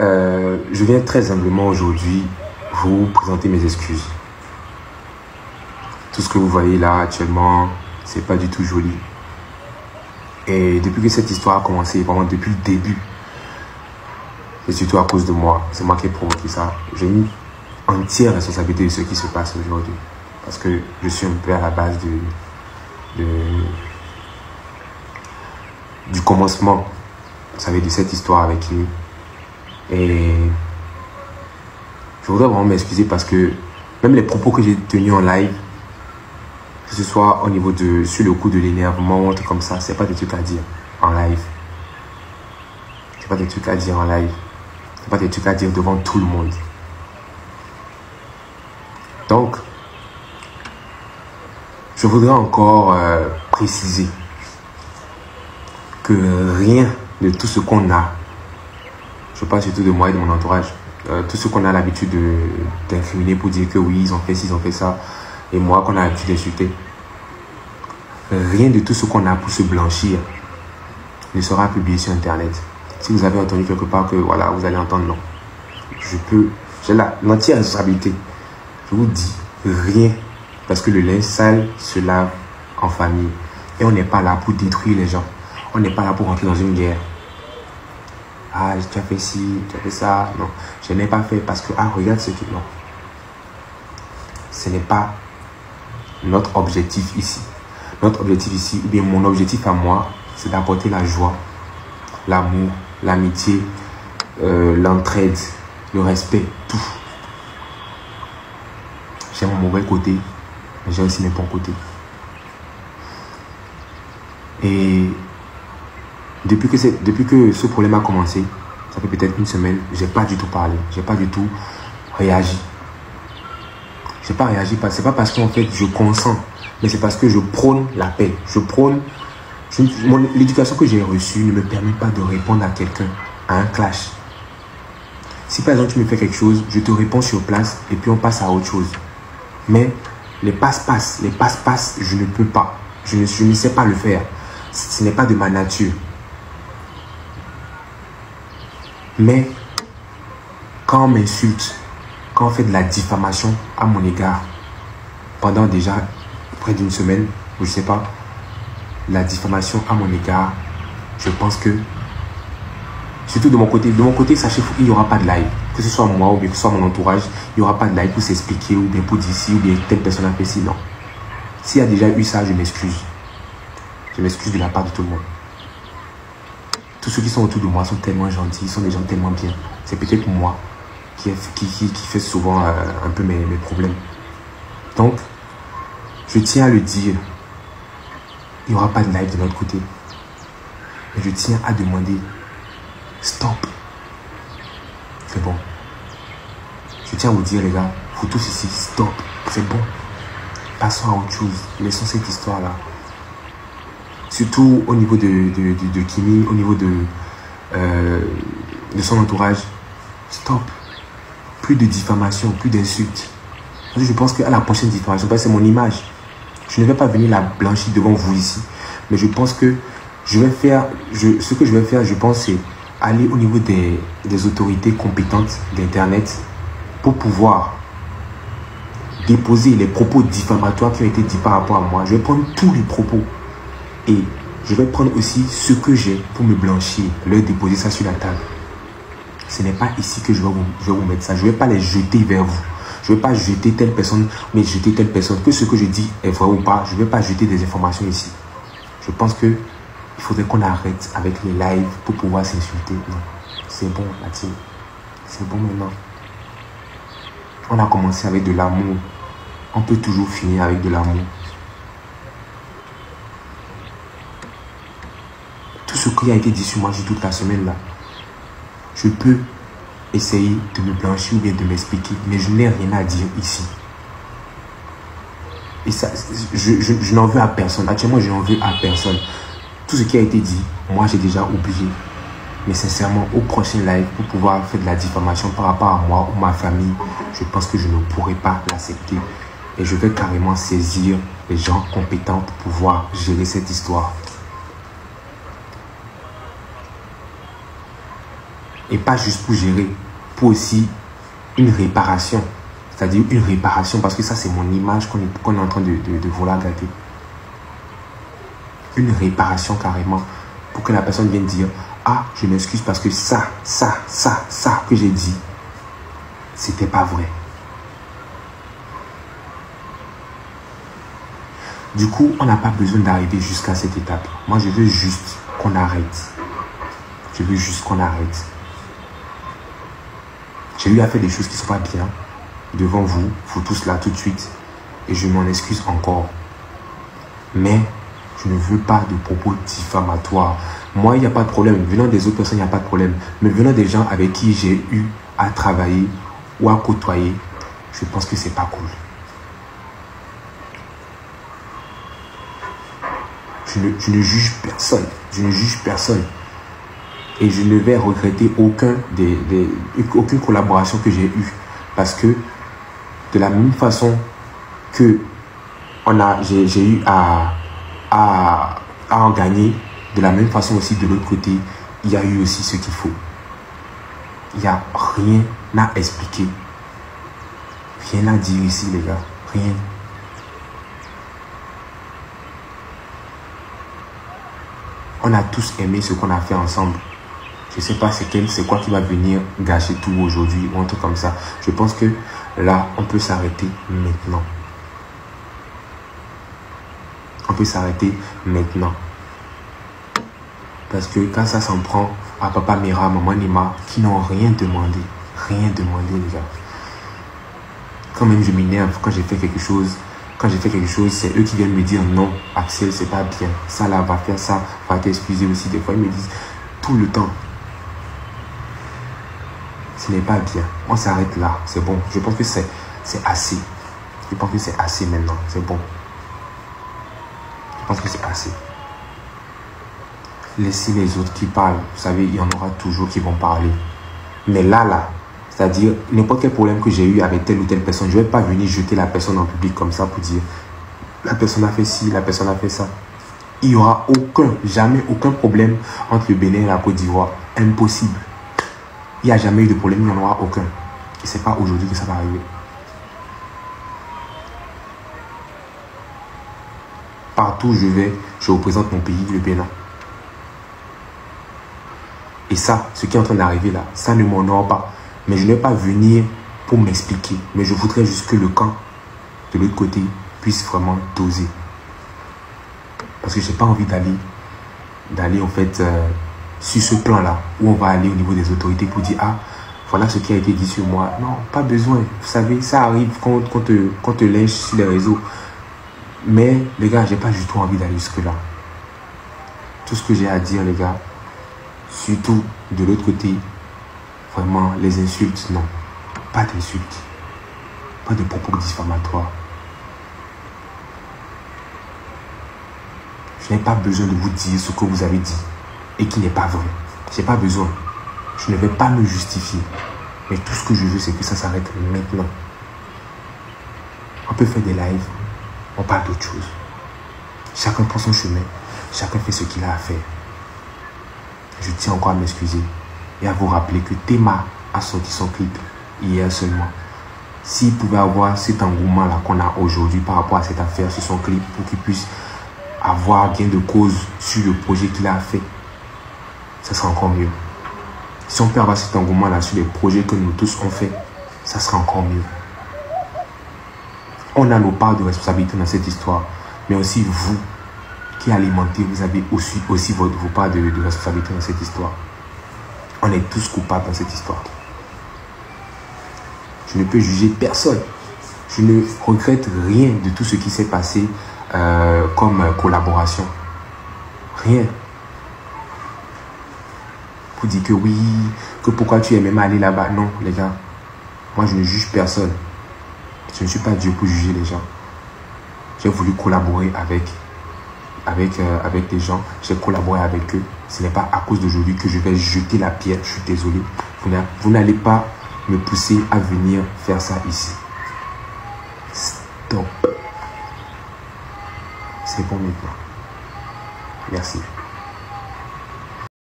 Je viens très humblement aujourd'hui vous présenter mes excuses. Tout ce que vous voyez là actuellement, c'est pas du tout joli. Et depuis que cette histoire a commencé, vraiment depuis le début, c'est surtout à cause de moi. C'est moi qui ai provoqué ça. J'ai une entière responsabilité de ce qui se passe aujourd'hui. Parce que je suis un peu à la base du commencement, vous savez, de cette histoire avec lui. Et je voudrais vraiment m'excuser parce que même les propos que j'ai tenus en live, que ce soit au niveau de, sur le coup de l'énervement ou un truc comme ça, c'est pas des trucs à dire en live. C'est pas des trucs à dire en live. C'est pas des trucs à dire devant tout le monde. Donc, je voudrais encore préciser que rien de tout ce qu'on a, je parle surtout de moi et de mon entourage, tout ce qu'on a l'habitude d'incriminer pour dire que oui, ils ont fait ci, ils ont fait ça, et moi qu'on a l'habitude d'insulter, rien de tout ce qu'on a pour se blanchir ne sera publié sur internet. Si vous avez entendu quelque part que voilà, vous allez entendre non. J'ai l'entière responsabilité. Je vous dis rien, parce que le linge sale se lave en famille. Et on n'est pas là pour détruire les gens. On n'est pas là pour rentrer dans une guerre. Ah, tu as fait ci, tu as fait ça. Non, je n'ai pas fait parce que, ah, regarde ce qui... Non. Ce n'est pas notre objectif ici. Notre objectif ici, ou bien mon objectif à moi, c'est d'apporter la joie, l'amour, l'amitié, l'entraide, le respect, tout. J'ai mon mauvais côté, mais j'ai aussi mes bons côtés. Et depuis que ce problème a commencé, ça fait peut-être une semaine, j'ai pas du tout parlé, j'ai pas du tout réagi. J'ai pas réagi, c'est pas parce qu'en fait je consens, mais c'est parce que je prône la paix. L'éducation que j'ai reçue ne me permet pas de répondre à quelqu'un, à un clash. Si par exemple tu me fais quelque chose, je te réponds sur place et puis on passe à autre chose. Mais les passe-passe, je ne peux pas. Je ne sais pas le faire. Ce n'est pas de ma nature. Mais quand on m'insulte, quand on fait de la diffamation à mon égard, pendant déjà près d'une semaine, ou je ne sais pas, la diffamation à mon égard, je pense que, surtout de mon côté, sachez qu'il n'y aura pas de live. Que ce soit moi ou bien que ce soit mon entourage, il n'y aura pas de live pour s'expliquer ou bien pour dire ci ou bien telle personne a fait ci. Non. S'il y a déjà eu ça, je m'excuse. Je m'excuse de la part de tout le monde. Tous ceux qui sont autour de moi sont tellement gentils, ils sont des gens tellement bien. C'est peut-être moi qui fait souvent un peu mes problèmes. Donc, je tiens à le dire. Il n'y aura pas de live de notre côté. Mais je tiens à demander, stop. C'est bon. Je tiens à vous dire, les gars, vous tous ici, stop. C'est bon. Passons à autre chose. Laissons cette histoire-là. Surtout au niveau de Kimi, au niveau de son entourage. Stop. Plus de diffamation, plus d'insultes. Je pense qu'à la prochaine diffamation, c'est mon image. Je ne vais pas venir la blanchir devant vous ici. Mais je pense que ce que je vais faire, je pense, c'est aller au niveau des autorités compétentes d'Internet pour pouvoir déposer les propos diffamatoires qui ont été dits par rapport à moi. Je vais prendre tous les propos et je vais prendre aussi ce que j'ai pour me blanchir, leur déposer ça sur la table. Ce n'est pas ici que je vais vous mettre ça. Je ne vais pas les jeter vers vous. Je ne vais pas jeter telle personne, mais jeter telle personne. Que ce que je dis est vrai ou pas, je ne vais pas jeter des informations ici. Je pense qu'il faudrait qu'on arrête avec les lives pour pouvoir s'insulter. Non, c'est bon, la team. C'est bon maintenant. On a commencé avec de l'amour. On peut toujours finir avec de l'amour. Tout ce qui a été dit sur moi toute la semaine là, je peux essayer de me blanchir ou bien de m'expliquer, mais je n'ai rien à dire ici. Et ça, je n'en veux à personne. Actuellement, je n'en veux à personne. Tout ce qui a été dit, moi j'ai déjà oublié. Mais sincèrement, au prochain live, pour pouvoir faire de la diffamation par rapport à moi ou ma famille, je pense que je ne pourrai pas l'accepter. Et je vais carrément saisir les gens compétents pour pouvoir gérer cette histoire. Et pas juste pour gérer, pour aussi une réparation. C'est-à-dire une réparation, parce que ça, c'est mon image qu'on est en train de vouloir gâter. Une réparation carrément, pour que la personne vienne dire, ah, je m'excuse parce que ça que j'ai dit, c'était pas vrai. Du coup, on n'a pas besoin d'arriver jusqu'à cette étape. Moi, je veux juste qu'on arrête. Je veux juste qu'on arrête. J'ai eu à faire des choses qui ne sont pas bien devant vous tous là tout de suite. Et je m'en excuse encore. Mais je ne veux pas de propos diffamatoires. Moi, il n'y a pas de problème. Venant des autres personnes, il n'y a pas de problème. Mais venant des gens avec qui j'ai eu à travailler ou à côtoyer, je pense que c'est pas cool. Je ne juge personne. Je ne juge personne. Et je ne vais regretter aucune collaboration que j'ai eue. Parce que de la même façon que j'ai eu à en gagner, de la même façon aussi de l'autre côté, il y a eu aussi ce qu'il faut. Il n'y a rien à expliquer. Rien à dire ici, les gars. Rien. On a tous aimé ce qu'on a fait ensemble. Je ne sais pas c'est quoi qui va venir gâcher tout aujourd'hui ou un truc comme ça. Je pense que là, on peut s'arrêter maintenant. On peut s'arrêter maintenant. Parce que quand ça s'en prend à Papa Mira, Maman Nima, qui n'ont rien demandé. Rien demandé, les gars. Quand même, je m'énerve quand j'ai fait quelque chose. Quand j'ai fait quelque chose, c'est eux qui viennent me dire non, Axel, c'est pas bien. Ça là, va faire ça, va t'excuser aussi. Des fois, ils me disent tout le temps. Ce n'est pas bien. On s'arrête là. C'est bon. Je pense que c'est assez. Je pense que c'est assez maintenant. C'est bon. Je pense que c'est assez. Laissez les autres qui parlent. Vous savez, il y en aura toujours qui vont parler. Mais là, c'est-à-dire, n'importe quel problème que j'ai eu avec telle ou telle personne, je ne vais pas venir jeter la personne en public comme ça pour dire la personne a fait ci, la personne a fait ça. Il n'y aura jamais aucun problème entre le Bénin et la Côte d'Ivoire. Impossible. Il n'y a jamais eu de problème, il n'y en aura aucun. Et ce n'est pas aujourd'hui que ça va arriver. Partout où je vais, je représente mon pays, le Bénin. Et ça, ce qui est en train d'arriver là, ça ne m'honore pas. Mais je ne vais pas venir pour m'expliquer. Mais je voudrais juste que le camp de l'autre côté puisse vraiment doser. Parce que je n'ai pas envie d'aller en fait sur ce plan-là où on va aller au niveau des autorités pour dire ah, voilà ce qui a été dit sur moi. Non, pas besoin. Vous savez, ça arrive quand te lynche sur les réseaux. Mais les gars, j'ai pas du tout envie d'aller jusque-là. Tout ce que j'ai à dire, les gars, surtout de l'autre côté, vraiment, les insultes, non. Pas d'insultes. Pas de propos diffamatoires. Je n'ai pas besoin de vous dire ce que vous avez dit et qui n'est pas vrai. Je n'ai pas besoin. Je ne vais pas me justifier. Mais tout ce que je veux, c'est que ça s'arrête maintenant. On peut faire des lives. On parle d'autre chose. Chacun prend son chemin. Chacun fait ce qu'il a à faire. Je tiens encore à m'excuser et à vous rappeler que Théma a sorti son clip hier seulement. S'il pouvait avoir cet engouement-là qu'on a aujourd'hui par rapport à cette affaire sur son clip pour qu'il puisse avoir gain de cause sur le projet qu'il a fait, ça sera encore mieux. Si on peut avoir cet engouement-là sur les projets que nous tous on fait, ça sera encore mieux. On a nos parts de responsabilité dans cette histoire, mais aussi vous qui alimentez, vous avez aussi vos parts de responsabilité dans cette histoire. On est tous coupables dans cette histoire. Je ne peux juger personne. Je ne regrette rien de tout ce qui s'est passé comme collaboration. Rien. Vous dites que oui, que pourquoi tu es même allé là-bas. Non, les gars. Moi, je ne juge personne. Je ne suis pas Dieu pour juger les gens. J'ai voulu collaborer avec des gens. J'ai collaboré avec eux. Ce n'est pas à cause d'aujourd'hui que je vais jeter la pierre. Je suis désolé. Vous n'allez pas me pousser à venir faire ça ici. Stop. C'est bon maintenant. Merci.